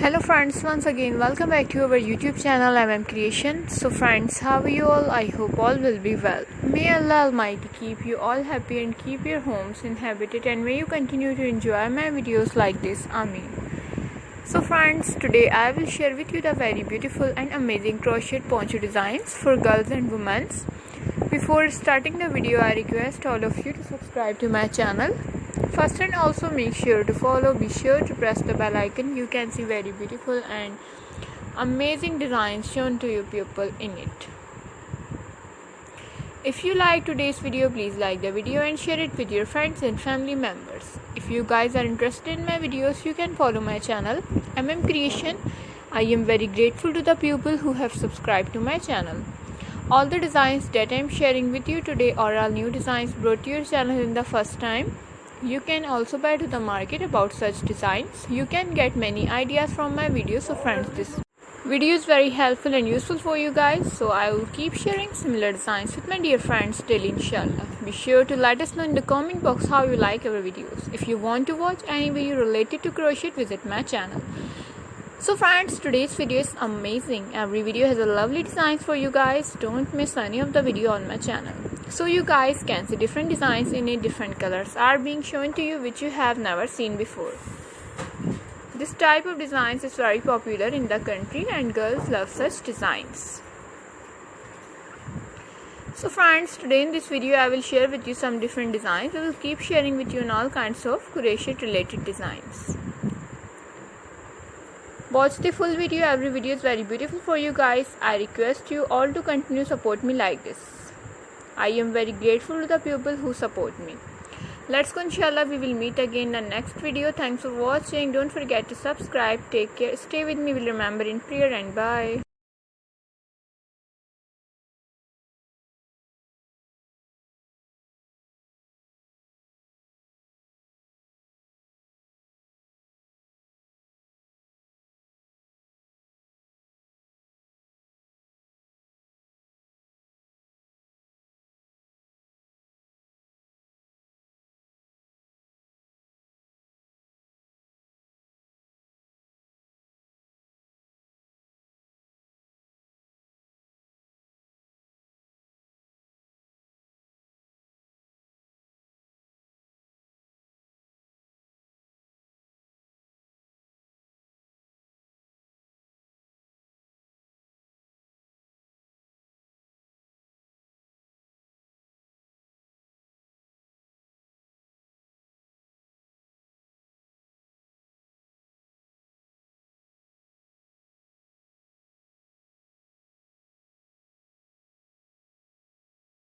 Hello friends, once again welcome back to our YouTube channel Creation. So friends, how are you all? I hope all will be well. May Allah Almighty keep you all happy and keep your homes inhabited, and may you continue to enjoy my videos like this. Ameen. So friends, today I will share with you the very beautiful and amazing crochet poncho designs for girls and women. Before starting the video, I request all of you to subscribe to my channel first, and also make sure to follow. Be sure to press the bell icon. You can see very beautiful and amazing designs shown to you people in it. If you like today's video, please like the video and share it with your friends and family members. If you guys are interested in my videos, you can follow my channel Creation. I am very grateful to the people who have subscribed to my channel. All the designs that I am sharing with you today are all new designs brought to your channel in the first time. You can also buy to the market about such designs. You can get many ideas from my videos. So friends, this video is very helpful and useful for you guys. So I will keep sharing similar designs with my dear friends daily, inshallah. Be sure to let us know in the comment box how you like our videos. If you want to watch any video related to crochet, visit my channel. So friends, today's video is amazing. Every video has a lovely designs for you guys. Don't miss any of the video on my channel. So you guys can see different designs in it, different colors are being shown to you which you have never seen before. This type of designs is very popular in the country and girls love such designs. So friends, today in this video I will share with you some different designs. I will keep sharing with you on all kinds of crochet related designs. Watch the full video. Every video is very beautiful for you guys. I request you all to continue support me like this. I am very grateful to the people who support me. Let's go, inshallah. We will meet again in the next video. Thanks for watching. Don't forget to subscribe. Take care. Stay with me. Will remember in prayer, and bye.